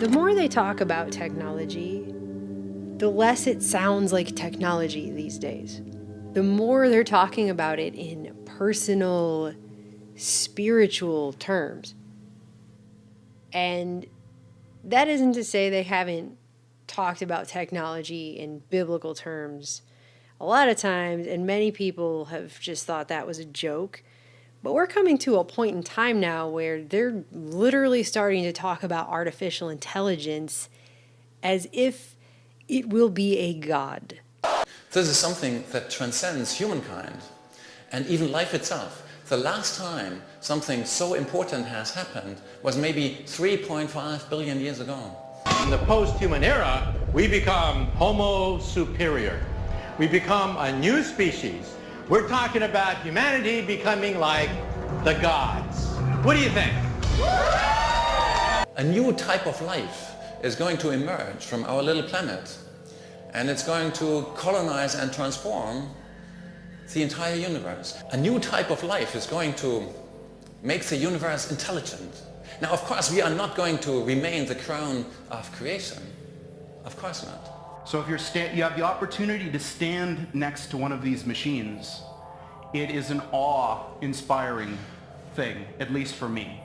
The more they talk about technology, the less it sounds like technology these days. The more they're talking about it in personal, spiritual terms. And that isn't to say they haven't talked about technology in biblical terms a lot of times, and many people have just thought that was a joke. But we're coming to a point in time now where they're literally starting to talk about artificial intelligence as if it will be a god. This is something that transcends humankind and even life itself. The last time something so important has happened was maybe 3.5 billion years ago. In the post-human era, we become Homo superior. We become a new species. We're talking about humanity becoming like the gods. What do you think? A new type of life is going to emerge from our little planet, and it's going to colonize and transform the entire universe. A new type of life is going to make the universe intelligent. Now, of course, we are not going to remain the crown of creation. Of course not. So if you have the opportunity to stand next to one of these machines, it is an awe-inspiring thing, at least for me.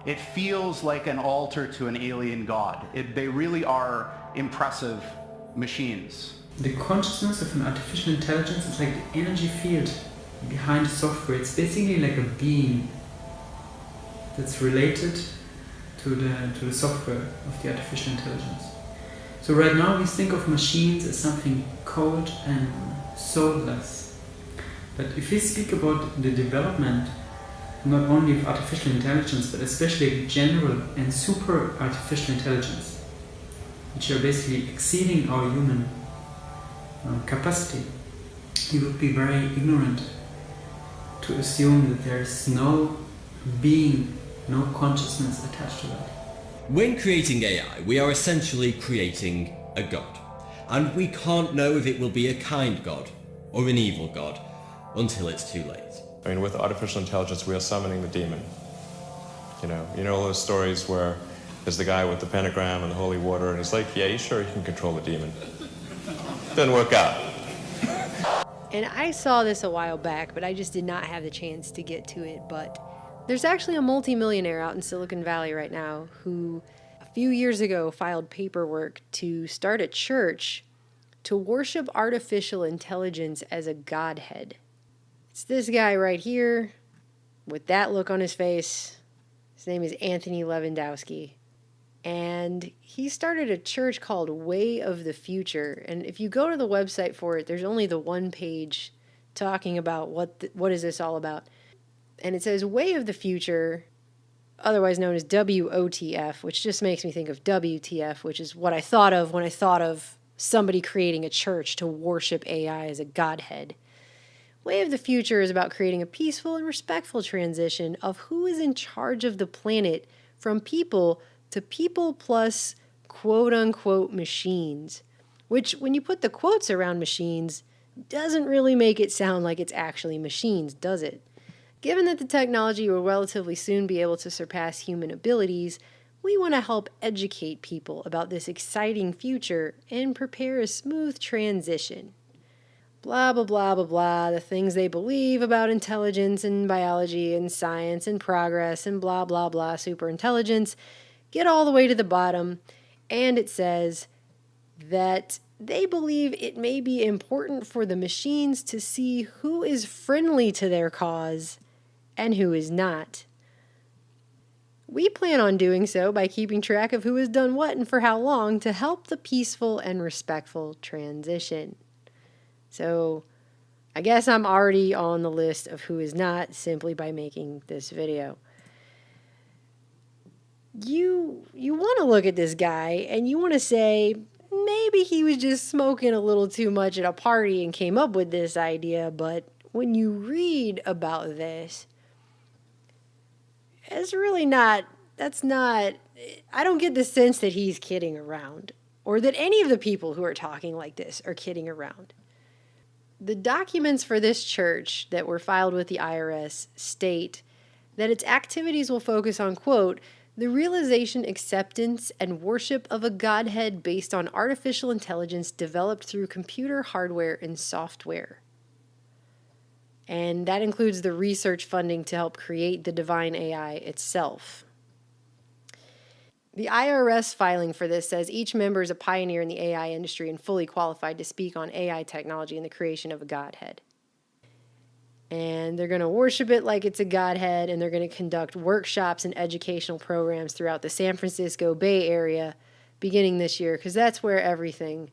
It feels like an altar to an alien god. They really are impressive machines. The consciousness of an artificial intelligence is like the energy field behind the software. It's basically like a being that's related to the software of the artificial intelligence. So right now we think of machines as something cold and soulless. But if we speak about the development not only of artificial intelligence, but especially general and super artificial intelligence, which are basically exceeding our human capacity, we would be very ignorant to assume that there is no being, no consciousness attached to that. When creating AI, we are essentially creating a god. And we can't know if it will be a kind god or an evil god until it's too late. I mean, with artificial intelligence, we are summoning the demon. You know all those stories where there's the guy with the pentagram and the holy water, and he's like, yeah, he's sure he can control the demon. Doesn't work out. And I saw this a while back, but I just did not have the chance to get to it. But there's actually a multimillionaire out in Silicon Valley right now who a few years ago filed paperwork to start a church to worship artificial intelligence as a godhead. It's this guy right here with that look on his face. His name is Anthony Lewandowski. And he started a church called Way of the Future. And if you go to the website for it, there's only the one page talking about what is this all about. And it says Way of the Future, otherwise known as WOTF, which just makes me think of WTF, which is what I thought of when I thought of somebody creating a church to worship AI as a godhead. Way of the Future is about creating a peaceful and respectful transition of who is in charge of the planet from people to people plus quote-unquote machines, which, when you put the quotes around machines, doesn't really make it sound like it's actually machines, does it? Given that the technology will relatively soon be able to surpass human abilities, we want to help educate people about this exciting future and prepare a smooth transition. Blah, blah, blah, blah, blah, the things they believe about intelligence and biology and science and progress and blah, blah, blah, superintelligence. Get all the way to the bottom, and it says that they believe it may be important for the machines to see who is friendly to their cause and who is not. We plan on doing so by keeping track of who has done what and for how long to help the peaceful and respectful transition. So I guess I'm already on the list of who is not simply by making this video. You want to look at this guy and you want to say, maybe he was just smoking a little too much at a party and came up with this idea, but when you read about this, it's really not, I don't get the sense that he's kidding around, or that any of the people who are talking like this are kidding around. The documents for this church that were filed with the IRS state that its activities will focus on, quote, The realization, acceptance, and worship of a godhead based on artificial intelligence developed through computer hardware and software. And that includes the research funding to help create the divine AI itself. The IRS filing for this says each member is a pioneer in the AI industry and fully qualified to speak on AI technology and the creation of a godhead. And they're going to worship it like it's a godhead, and they're going to conduct workshops and educational programs throughout the San Francisco Bay Area beginning this year, because that's where everything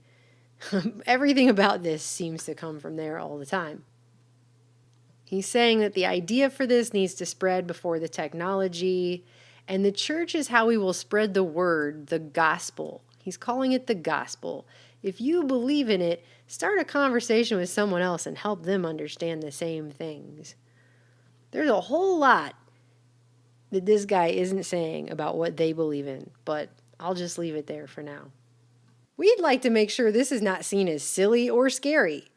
about this seems to come from there all the time. He's saying that the idea for this needs to spread before the technology, and the church is how we will spread the word, the gospel. He's calling it the gospel. If you believe in it, start a conversation with someone else and help them understand the same things. There's a whole lot that this guy isn't saying about what they believe in, but I'll just leave it there for now. We'd like to make sure this is not seen as silly or scary.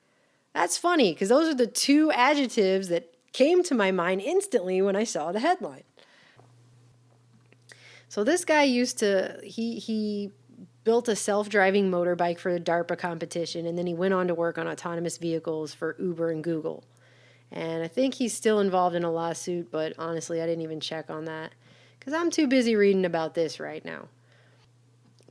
That's funny, because those are the two adjectives that came to my mind instantly when I saw the headline. So this guy he built a self-driving motorbike for the DARPA competition, and then he went on to work on autonomous vehicles for Uber and Google. And I think he's still involved in a lawsuit, but honestly, I didn't even check on that because I'm too busy reading about this right now.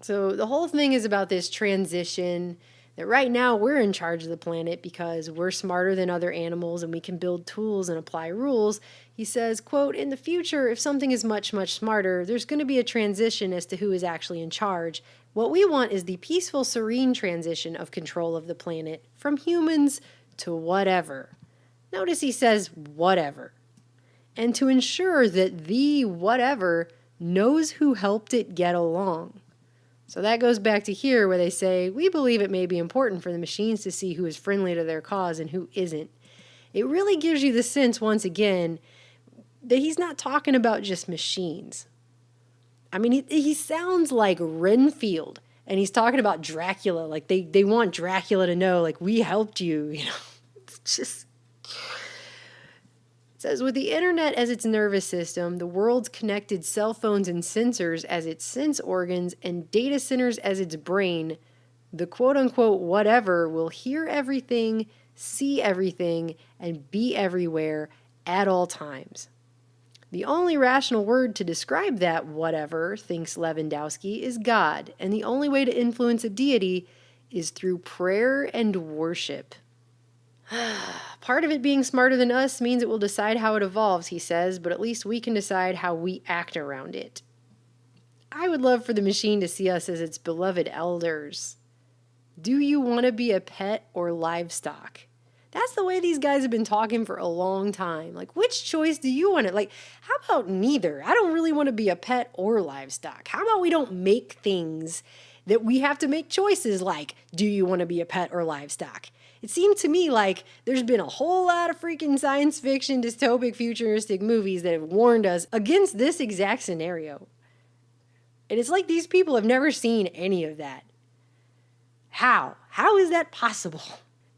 So the whole thing is about this transition, that right now we're in charge of the planet because we're smarter than other animals and we can build tools and apply rules. He says, quote, in the future, if something is much, much smarter, there's going to be a transition as to who is actually in charge. What we want is the peaceful, serene transition of control of the planet from humans to whatever. Notice he says whatever. And to ensure that the whatever knows who helped it get along. So that goes back to here where they say, we believe it may be important for the machines to see who is friendly to their cause and who isn't. It really gives you the sense, once again, that he's not talking about just machines. I mean, he sounds like Renfield, and he's talking about Dracula. Like, they want Dracula to know, like, we helped you, you know. It's just... It says, with the internet as its nervous system, the world's connected cell phones and sensors as its sense organs, and data centers as its brain, the quote-unquote whatever will hear everything, see everything, and be everywhere at all times. The only rational word to describe that whatever, thinks Lewandowski, is God, and the only way to influence a deity is through prayer and worship. Part of it being smarter than us means it will decide how it evolves, he says, but at least we can decide how we act around it. I would love for the machine to see us as its beloved elders. Do you want to be a pet or livestock? That's the way these guys have been talking for a long time. Like, which choice do you want to, like, how about neither? I don't really want to be a pet or livestock. How about we don't make things that we have to make choices like, do you want to be a pet or livestock? It seemed to me like there's been a whole lot of freaking science fiction, dystopic, futuristic movies that have warned us against this exact scenario. And it's like these people have never seen any of that. How? How is that possible?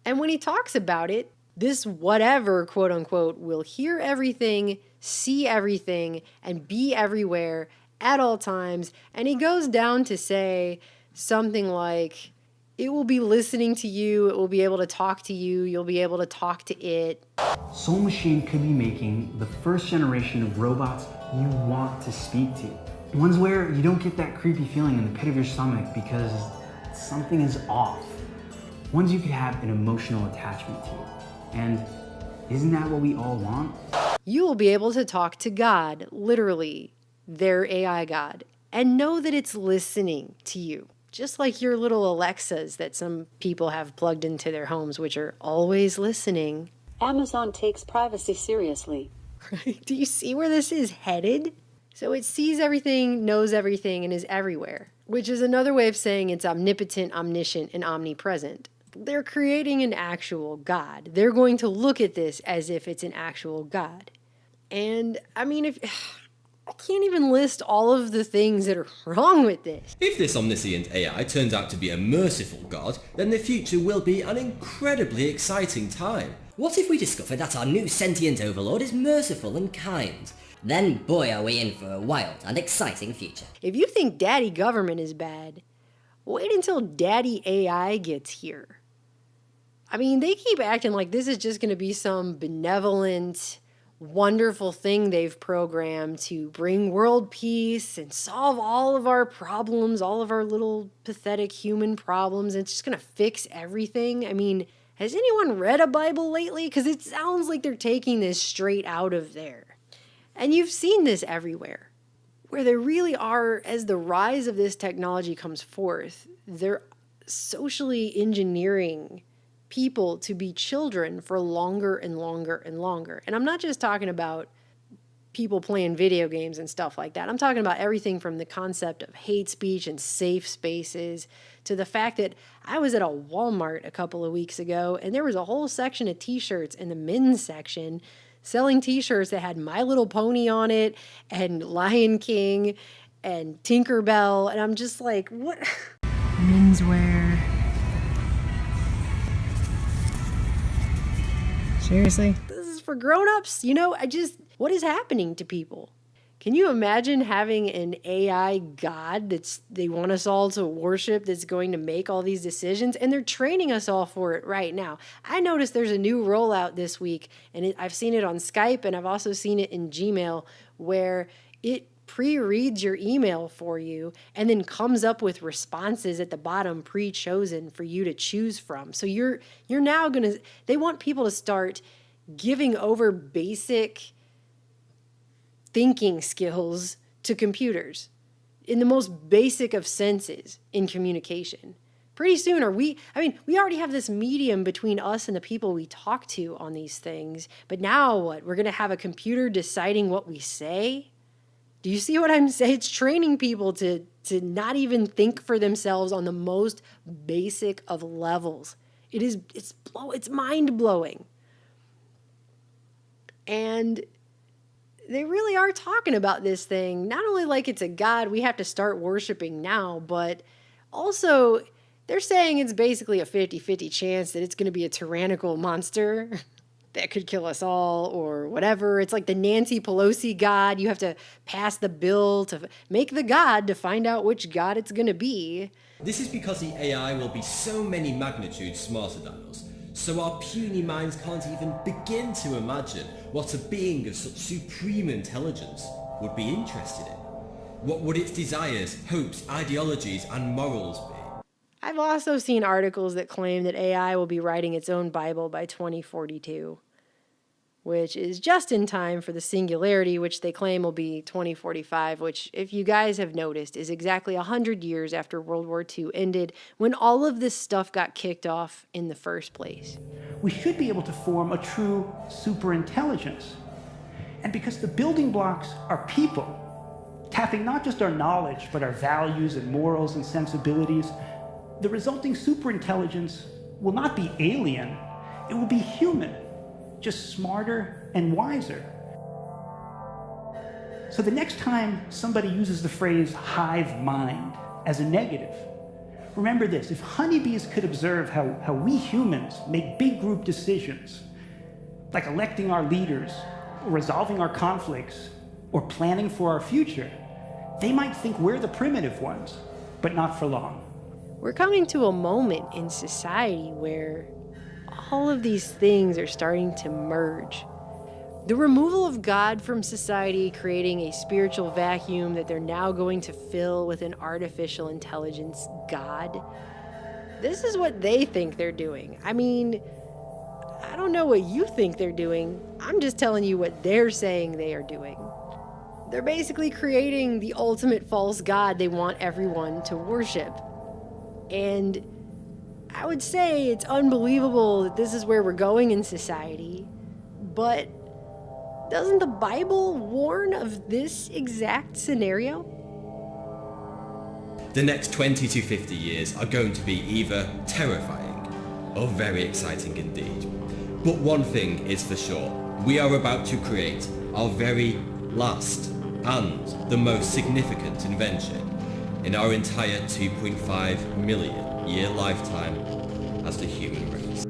And when he talks about it, this whatever, quote unquote, will hear everything, see everything, and be everywhere at all times. And he goes down to say something like, it will be listening to you, it will be able to talk to you, you'll be able to talk to it. Soul Machine could be making the first generation of robots you want to speak to. Ones where you don't get that creepy feeling in the pit of your stomach because something is off. Ones you could have an emotional attachment to. And isn't that what we all want? You will be able to talk to God, literally, their AI God, and know that it's listening to you. Just like your little Alexas that some people have plugged into their homes, which are always listening. Amazon takes privacy seriously. Right? Do you see where this is headed? So it sees everything, knows everything, and is everywhere, which is another way of saying it's omnipotent, omniscient, and omnipresent. They're creating an actual God. They're going to look at this as if it's an actual God. And, I mean, I can't even list all of the things that are wrong with this. If this omniscient AI turns out to be a merciful God, then the future will be an incredibly exciting time. What if we discover that our new sentient overlord is merciful and kind? Then boy are we in for a wild and exciting future. If you think Daddy Government is bad, wait until Daddy AI gets here. I mean, they keep acting like this is just going to be some benevolent, wonderful thing they've programmed to bring world peace and solve all of our problems, all of our little pathetic human problems. And it's just going to fix everything. I mean, has anyone read a Bible lately? Because it sounds like they're taking this straight out of there. And you've seen this everywhere, where there really are, as the rise of this technology comes forth, they're socially engineering people to be children for longer and longer and longer. And I'm not just talking about people playing video games and stuff like that. I'm talking about everything from the concept of hate speech and safe spaces to the fact that I was at a Walmart a couple of weeks ago and there was a whole section of t-shirts in the men's section selling t-shirts that had My Little Pony on it and Lion King and Tinkerbell. And I'm just like, what? Menswear. Seriously? This is for grown-ups? You know, what is happening to people? Can you imagine having an AI god they want us all to worship that's going to make all these decisions? And they're training us all for it right now. I noticed there's a new rollout this week, and I've seen it on Skype, and I've also seen it in Gmail, where it pre-reads your email for you and then comes up with responses at the bottom pre-chosen for you to choose from. So you're now they want people to start giving over basic thinking skills to computers in the most basic of senses in communication. Pretty soon we already have this medium between us and the people we talk to on these things, but now what? We're going to have a computer deciding what we say? Do you see what I'm saying? It's training people to not even think for themselves on the most basic of levels. It's mind-blowing. And they really are talking about this thing, not only like it's a god we have to start worshiping now, but also they're saying it's basically a 50-50 chance that it's going to be a tyrannical monster that could kill us all or whatever. It's like the Nancy Pelosi god. You have to pass the bill to make the god to find out which god it's going to be. This is because the AI will be so many magnitudes smarter than us, so our puny minds can't even begin to imagine what a being of such supreme intelligence would be interested in. What would its desires, hopes, ideologies, and morals be? I've also seen articles that claim that AI will be writing its own Bible by 2042, which is just in time for the singularity, which they claim will be 2045, which, if you guys have noticed, is exactly 100 years after World War II ended, when all of this stuff got kicked off in the first place. We should be able to form a true superintelligence. And because the building blocks are people, tapping not just our knowledge, but our values and morals and sensibilities, the resulting superintelligence will not be alien, it will be human, just smarter and wiser. So the next time somebody uses the phrase hive mind as a negative, remember this: if honeybees could observe how we humans make big group decisions, like electing our leaders, or resolving our conflicts, or planning for our future, they might think we're the primitive ones, but not for long. We're coming to a moment in society where all of these things are starting to merge. The removal of God from society, creating a spiritual vacuum that they're now going to fill with an artificial intelligence God. This is what they think they're doing. I mean, I don't know what you think they're doing. I'm just telling you what they're saying they are doing. They're basically creating the ultimate false God they want everyone to worship. And I would say it's unbelievable that this is where we're going in society, but doesn't the Bible warn of this exact scenario? The next 20 to 50 years are going to be either terrifying or very exciting indeed. But one thing is for sure, we are about to create our very last and the most significant invention in our entire 2.5 million year lifetime as the human race.